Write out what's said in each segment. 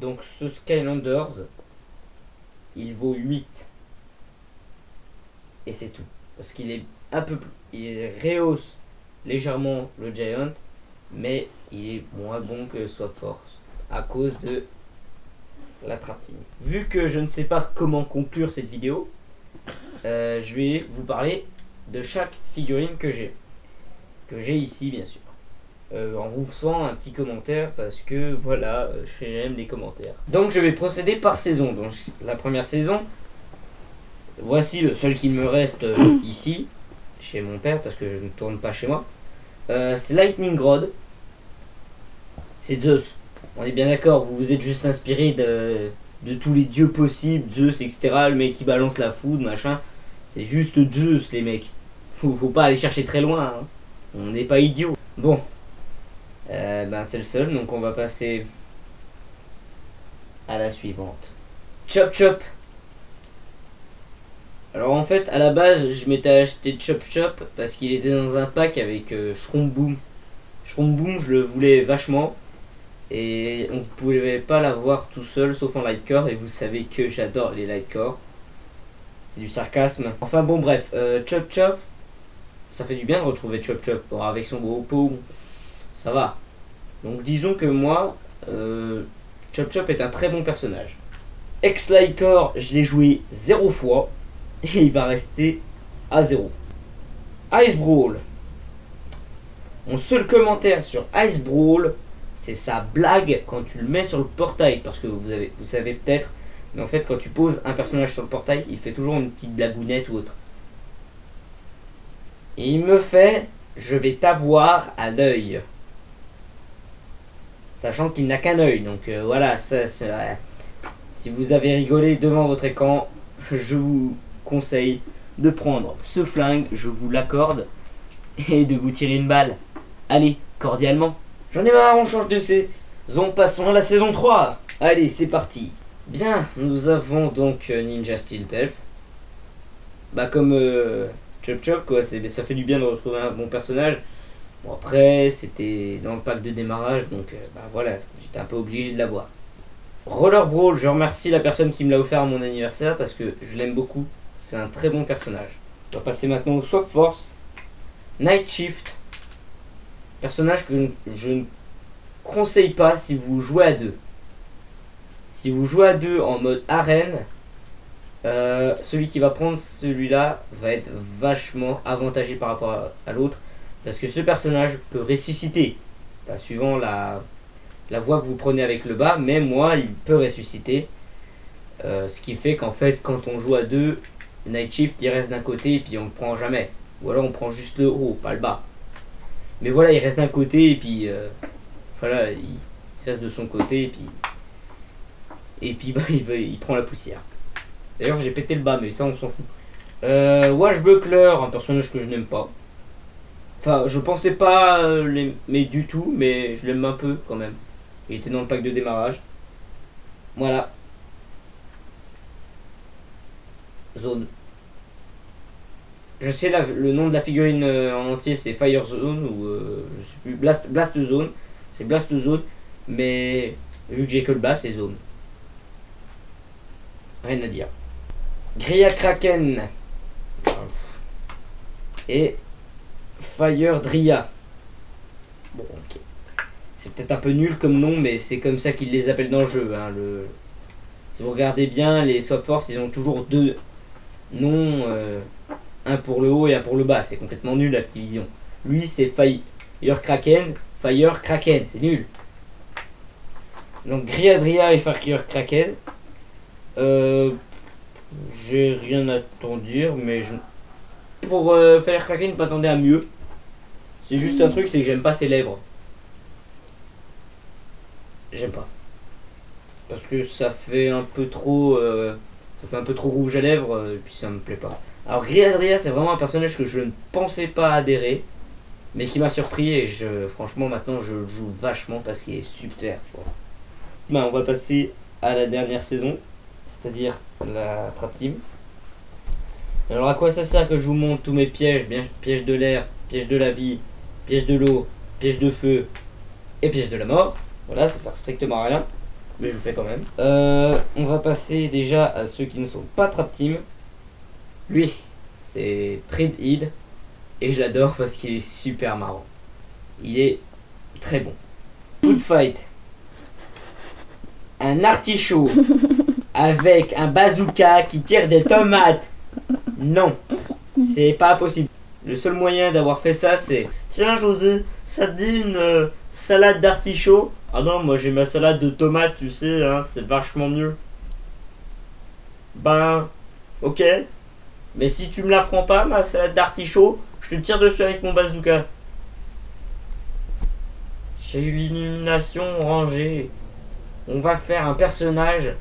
Donc ce Skylanders, il vaut 8. Et c'est tout. Parce qu'il est un peu plus... Il rehausse légèrement le Giant, mais il est moins bon que Swap Force à cause de la Trap Team. Vu que je ne sais pas comment conclure cette vidéo, je vais vous parler de chaque figurine que j'ai ici bien sûr, en vous faisant un petit commentaire parce que voilà, j'aime les commentaires. Donc je vais procéder par saison. Donc la première saison, voici le seul qu'il me reste ici chez mon père parce que je ne tourne pas chez moi. C'est Lightning Rod, c'est Zeus. On est bien d'accord, vous vous êtes juste inspiré de tous les dieux possibles, Zeus, etc. Le mec qui balance la foudre, machin. C'est juste Zeus, les mecs. Faut pas aller chercher très loin, hein. On n'est pas idiot. Bon, ben c'est le seul, donc on va passer à la suivante. Chop Chop. Alors en fait, à la base, je m'étais acheté Chop Chop parce qu'il était dans un pack avec Shroom Boom. Shroom Boom, je le voulais vachement. Et on ne pouvait pas l'avoir tout seul, sauf en Lightcore. Et vous savez que j'adore les Lightcore. C'est du sarcasme. Enfin bon, bref, Chop Chop. Ça fait du bien de retrouver Chop Chop. Bon, avec son gros pot, ça va. Donc disons que moi, Chop Chop est un très bon personnage. Ex-Lightcore, je l'ai joué 0 fois. Et il va rester à 0. Ice Brawl. Mon seul commentaire sur Ice Brawl, c'est sa blague quand tu le mets sur le portail. Parce que vous savez peut-être, mais en fait quand tu poses un personnage sur le portail, il fait toujours une petite blagounette ou autre. Et il me fait, je vais t'avoir à l'œil. Sachant qu'il n'a qu'un œil. Donc voilà, si vous avez rigolé devant votre écran, je vous conseille de prendre ce flingue, je vous l'accorde, et de vous tirer une balle. Allez, cordialement. J'en ai marre, on change de saison, passons à la saison 3. Allez, c'est parti. Bien, nous avons donc Ninja Steel Elf. Bah comme Chop Chop quoi, ça fait du bien de retrouver un bon personnage. Bon après, c'était dans le pack de démarrage, donc bah voilà, j'étais un peu obligé de l'avoir. Roller Brawl, je remercie la personne qui me l'a offert à mon anniversaire parce que je l'aime beaucoup. C'est un très bon personnage. On va passer maintenant au Swap Force. Night Shift. Personnage que je ne conseille pas si vous jouez à deux. Si vous jouez à deux en mode arène, celui qui va prendre celui-là va être vachement avantagé par rapport à l'autre. Parce que ce personnage peut ressusciter. Bah, suivant la voie que vous prenez avec le bas, mais moi il peut ressusciter. Ce qui fait qu'en fait quand on joue à deux, Night Shift il reste d'un côté et puis on le prend jamais. Ou alors on prend juste le haut, pas le bas. Mais voilà, il reste d'un côté et puis voilà, il reste de son côté et puis bah, il prend la poussière. D'ailleurs j'ai pété le bas mais ça on s'en fout. Washbuckler, un personnage que je n'aime pas. Enfin je pensais pas l'aimer du tout, mais je l'aime un peu quand même. Il était dans le pack de démarrage. Voilà. Zone. Je sais le nom de la figurine en entier c'est Fire Zone ou je sais plus, Blast Zone. C'est Blast Zone, mais vu que j'ai que le bas c'est Zone. Rien à dire. Gria Kraken et Fire Dria. Bon ok. C'est peut-être un peu nul comme nom, mais c'est comme ça qu'ils les appellent dans le jeu. Hein, si vous regardez bien, les Swap Force ils ont toujours deux noms. Un pour le haut et un pour le bas, c'est complètement nul Activision. Lui c'est Fire Kraken, c'est nul. Donc Griadria et Fire Kraken. J'ai rien à t'en dire, mais pour Fire Kraken, je m'attendais à mieux. C'est juste un truc, c'est que j'aime pas ses lèvres. J'aime pas. Parce que ça fait un peu trop rouge à lèvres, et puis ça me plaît pas. Alors Griadria c'est vraiment un personnage que je ne pensais pas adhérer, mais qui m'a surpris et franchement maintenant je le joue vachement parce qu'il est super fort. Ben, on va passer à la dernière saison, c'est-à-dire la Trap Team. Alors à quoi ça sert que je vous montre tous mes pièges, bien piège de l'air, piège de la vie, piège de l'eau, piège de feu et piège de la mort. Voilà, ça sert strictement à rien. mais je le fais quand même. On va passer déjà à ceux qui ne sont pas Trap Team. Lui, c'est Treadhead. Et je l'adore parce qu'il est super marrant. Il est très bon. Food Fight. Un artichaut avec un bazooka qui tire des tomates. Non, c'est pas possible. Le seul moyen d'avoir fait ça, c'est tiens José, ça te dit une salade d'artichaut? Ah non, moi j'ai ma salade de tomates, tu sais, hein, c'est vachement mieux. Ben, ok. Mais si tu me la prends pas, ma salade d'artichaut, je te tire dessus avec mon bazooka. J'ai eu l'illumination rangée. On va faire un personnage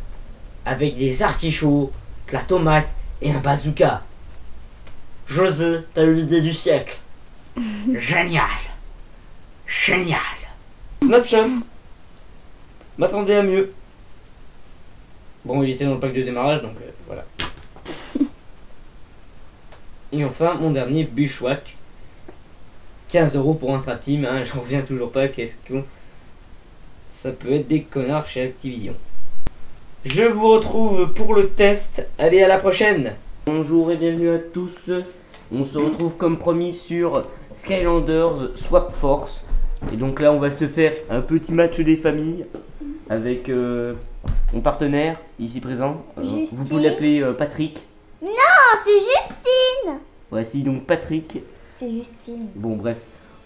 avec des artichauts, de la tomate et un bazooka. José, t'as eu l'idée du siècle. Génial. Génial. Snapshot. M'attendais à mieux. Bon, il était dans le pack de démarrage, donc voilà. Et enfin, mon dernier, Bushwhack. 15 € pour un Trap Team, hein, j'en reviens toujours pas, qu'est-ce que... Ça peut être des connards chez Activision. Je vous retrouve pour le test, allez à la prochaine. Bonjour et bienvenue à tous. On se retrouve comme promis sur Skylanders Swap Force. Et donc là on va se faire un petit match des familles avec mon partenaire ici présent. Vous pouvez l'appeler Patrick. Non, c'est Justine. Voici donc Patrick. C'est Justine. Bon bref.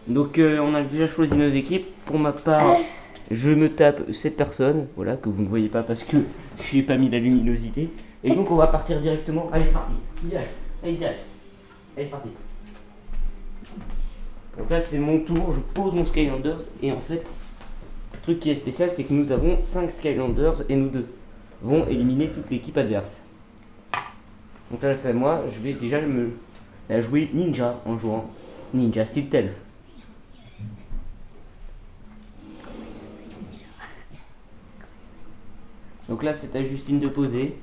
Donc on a déjà choisi nos équipes. Pour ma part, je me tape cette personne, voilà, que vous ne voyez pas parce que je n'ai pas mis la luminosité. Et donc on va partir directement. Allez c'est parti. Allez c'est parti. Donc là c'est mon tour, je pose mon Skylanders et en fait, le truc qui est spécial c'est que nous avons 5 Skylanders et nous devons éliminer toute l'équipe adverse. Donc là c'est à moi, je vais déjà la jouer ninja en jouant ninja style Telf. Donc là c'est à Justine de poser.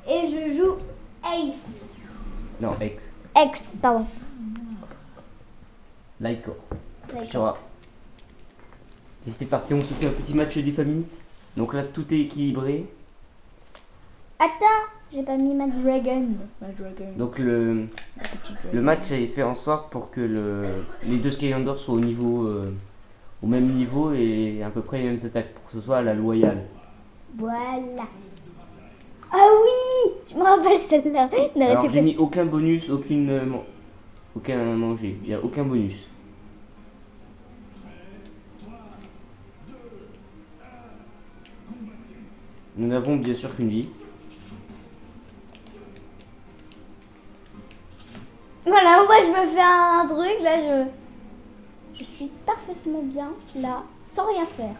Et je joue Ace. Non, X. X, pardon. Lycor. Et c'est parti, on se fait un petit match des familles. Donc là tout est équilibré. Attends, j'ai pas mis ma dragon. Donc le match a fait en sorte pour que les deux Skylanders soient au même niveau et à peu près les mêmes attaques pour que ce soit à la loyale. Voilà. Ah oui, je me rappelle celle-là. Alors j'ai mis aucun bonus, aucun manger, il n'y a aucun bonus. Nous n'avons bien sûr qu'une vie. Voilà, moi je me fais un truc, là je suis parfaitement bien, là, sans rien faire.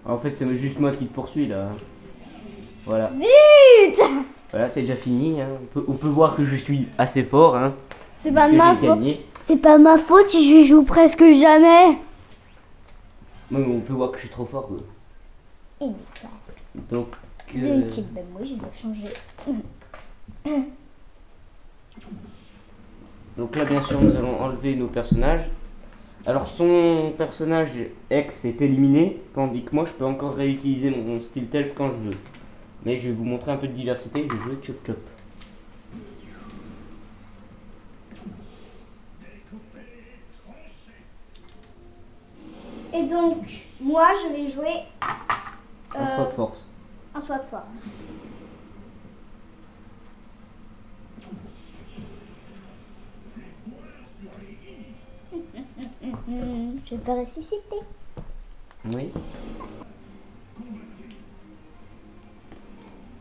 En fait c'est juste moi qui te poursuis là. Voilà. Zut! Voilà, c'est déjà fini. Hein. On peut voir que je suis assez fort. Hein, c'est pas de ma faute. Gagné. C'est pas ma faute si je joue presque jamais. Mais on peut voir que je suis trop fort. Quoi. Donc. Ben moi je dois changer. Donc là bien sûr nous allons enlever nos personnages. Alors son personnage X est éliminé, tandis que moi je peux encore réutiliser mon style Telf quand je veux. Mais je vais vous montrer un peu de diversité, je vais jouer Chop Chop. Et donc moi je vais jouer un Swap Force. Un Swap Force. Je peux ressusciter. Oui.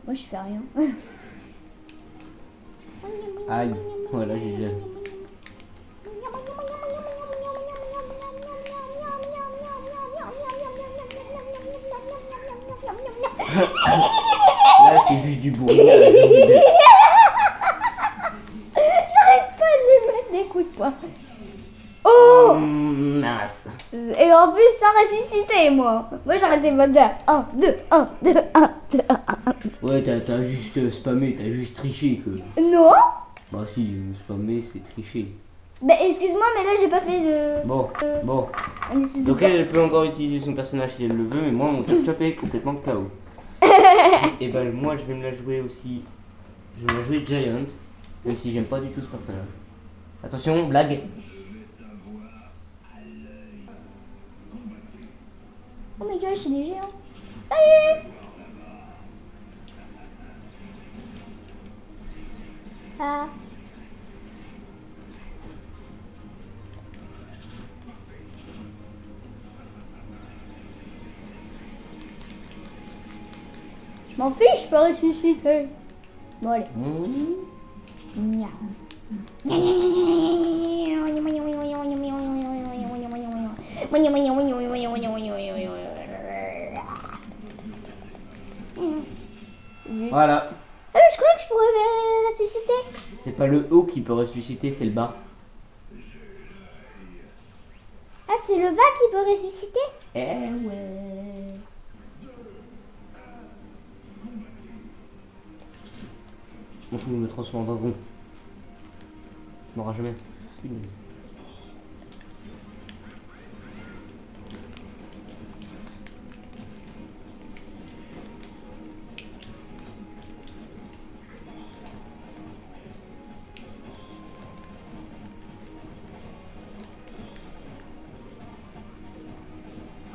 Moi je fais rien. Aïe, voilà j'ai déjà. Là c'est juste du bourrage. J'arrête pas de les mettre des coups de poing. Oh mince. Et en plus sans ressusciter moi. Moi j'arrêtais pas de 1, 2, 1, 2, 1, 2, 1, 1. Ouais t'as juste spammé, t'as juste triché que. Non. Bah si, spammer c'est tricher. Bah excuse-moi, mais là j'ai pas fait de... Bon, bon. une espèce de... Donc elle peut encore utiliser son personnage si elle le veut, mais moi mon chop chop est complètement KO. Et ben moi je vais me la jouer aussi. Je vais me la jouer Giant, même si j'aime pas du tout ce personnage. Attention, blague. Oh my god, c'est léger, hein. Salut. Ah. Je m'en fiche, je peux ressusciter. Bon allez. Miaou. Voilà. Ah, je crois que je pourrais ressusciter. C'est pas le haut qui peut ressusciter, c'est le bas. Ah, c'est le bas qui peut ressusciter? Eh ouais. On fout, me transforme en dragon. On n'aura jamais. Punaise.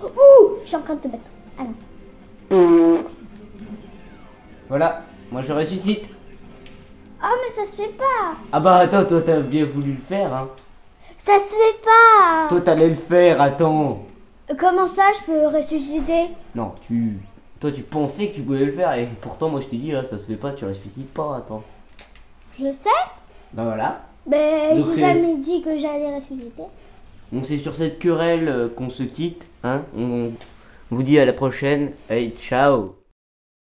Ouh, je suis en train de te battre. Ah non. Voilà, moi je ressuscite. Ah, mais ça se fait pas. Ah bah attends, toi t'as bien voulu le faire, hein. Ça se fait pas. Toi t'allais le faire, attends. Comment ça, je peux ressusciter? Non, toi tu pensais que tu pouvais le faire et pourtant moi je t'ai dit, là, ça se fait pas, tu ressuscites pas, attends. Je sais. Bah voilà. Ben, Donc, j'ai jamais dit que j'allais ressusciter. Donc c'est sur cette querelle qu'on se quitte, hein. On vous dit à la prochaine. Allez, ciao.